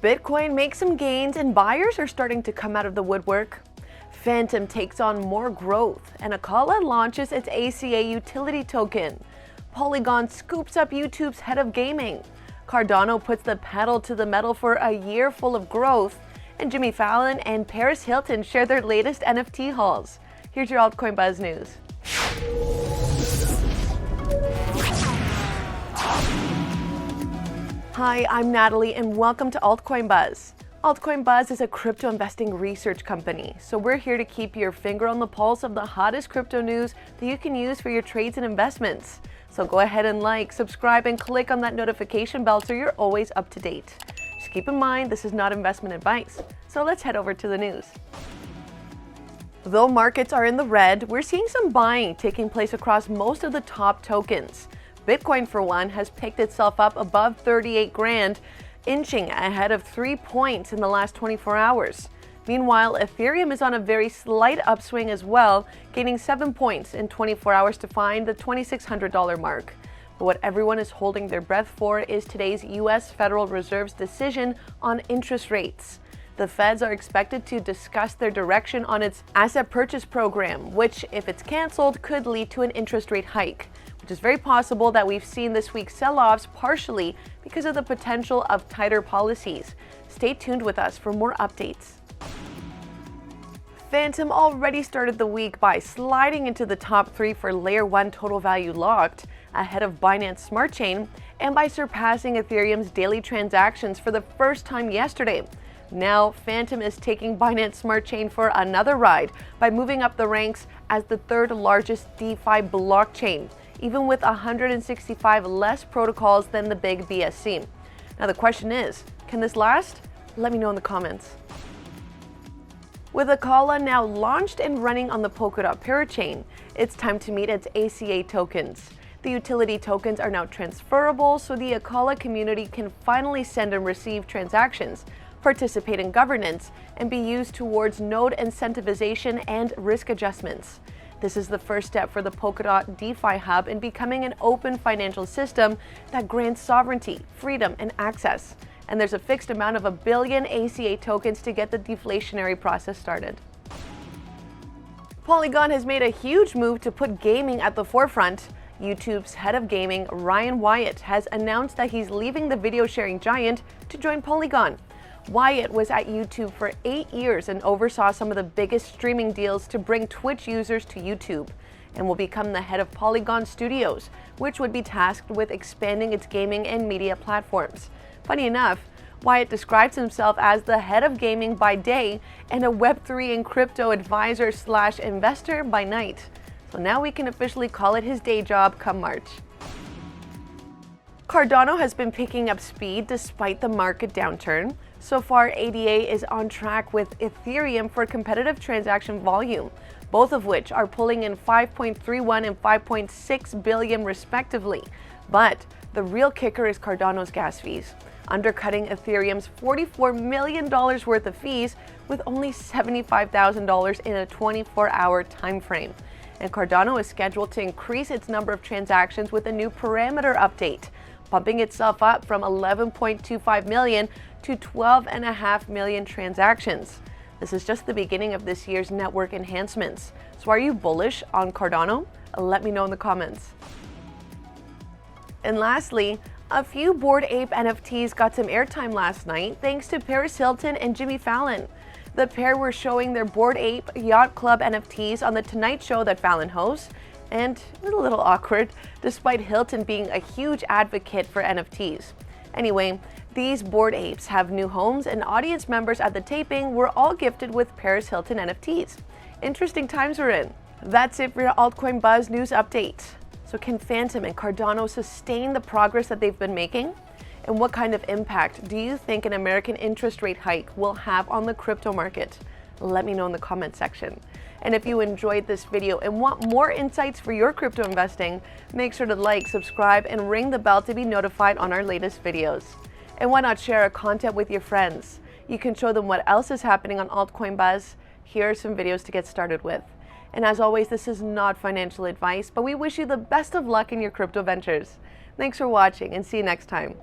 Bitcoin makes some gains and buyers are starting to come out of the woodwork. Fantom takes on more growth and Acala launches its ACA utility token. Polygon scoops up YouTube's head of gaming. Cardano puts the pedal to the metal for a year full of growth. And Jimmy Fallon and Hilton share their latest NFT hauls. Here's your Altcoin Buzz news. Hi, I'm Natalie and welcome to Altcoin Buzz. Altcoin Buzz is a crypto investing research company, so we're here to keep your finger on the pulse of the hottest crypto news that you can use for your trades and investments. So go ahead and like, subscribe, and click on that notification bell so you're always up to date. Just keep in mind, this is not investment advice. So let's head over to the news. Though markets are in the red, we're seeing some buying taking place across most of the top tokens. Bitcoin, for one, has picked itself up above 38 grand, inching ahead of 3 points in the last 24 hours. Meanwhile, Ethereum is on a very slight upswing as well, gaining 7 points in 24 hours to find the $2,600 mark. But what everyone is holding their breath for is today's U.S. Federal Reserve's decision on interest rates. The Feds are expected to discuss their direction on its asset purchase program, which, if it's canceled, could lead to an interest rate hike, which is very possible that we've seen this week's sell-offs partially because of the potential of tighter policies. Stay tuned with us for more updates. Fantom already started the week by sliding into the top 3 for Layer 1 total value locked, ahead of Binance Smart Chain, and by surpassing Ethereum's daily transactions for the first time yesterday. Now, Fantom is taking Binance Smart Chain for another ride by moving up the ranks as the third largest DeFi blockchain, even with 165 less protocols than the big BAYC. Now the question is, can this last? Let me know in the comments. With Acala now launched and running on the Polkadot parachain, it's time to meet its ACA tokens. The utility tokens are now transferable, so the Acala community can finally send and receive transactions, participate in governance, and be used towards node incentivization and risk adjustments. This is the first step for the Polkadot DeFi hub in becoming an open financial system that grants sovereignty, freedom, and access. And there's a fixed amount of 1 billion ACA tokens to get the deflationary process started. Polygon has made a huge move to put gaming at the forefront. YouTube's head of gaming, Ryan Wyatt, has announced that he's leaving the video sharing giant to join Polygon. Wyatt was at YouTube for 8 years and oversaw some of the biggest streaming deals to bring Twitch users to YouTube, and will become the head of Polygon Studios, which would be tasked with expanding its gaming and media platforms. Funny enough, Wyatt describes himself as the head of gaming by day and a Web3 and crypto advisor / investor by night. So now we can officially call it his day job come March. Cardano has been picking up speed despite the market downturn. So far, ADA is on track with Ethereum for competitive transaction volume, both of which are pulling in 5.31 and 5.6 billion respectively. But the real kicker is Cardano's gas fees, undercutting Ethereum's $44 million worth of fees with only $75,000 in a 24-hour time frame. And Cardano is scheduled to increase its number of transactions with a new parameter update, bumping itself up from 11.25 million to 12.5 million transactions. This is just the beginning of this year's network enhancements. So are you bullish on Cardano? Let me know in the comments. And lastly, a few Bored Ape NFTs got some airtime last night thanks to Hilton and Jimmy Fallon. The pair were showing their Bored Ape Yacht Club NFTs on The Tonight Show that Fallon hosts, and it was a little awkward, despite Hilton being a huge advocate for NFTs. Anyway, these Bored Apes have new homes, and audience members at the taping were all gifted with Hilton NFTs. Interesting times we're in. That's it for your Altcoin Buzz news update. So can Fantom and Cardano sustain the progress that they've been making? And what kind of impact do you think an American interest rate hike will have on the crypto market? Let me know in the comment section. And if you enjoyed this video and want more insights for your crypto investing, make sure to like, subscribe, and ring the bell to be notified on our latest videos. And why not share our content with your friends? You can show them what else is happening on Altcoin Buzz. Here are some videos to get started with. And as always, this is not financial advice, but we wish you the best of luck in your crypto ventures. Thanks for watching and see you next time.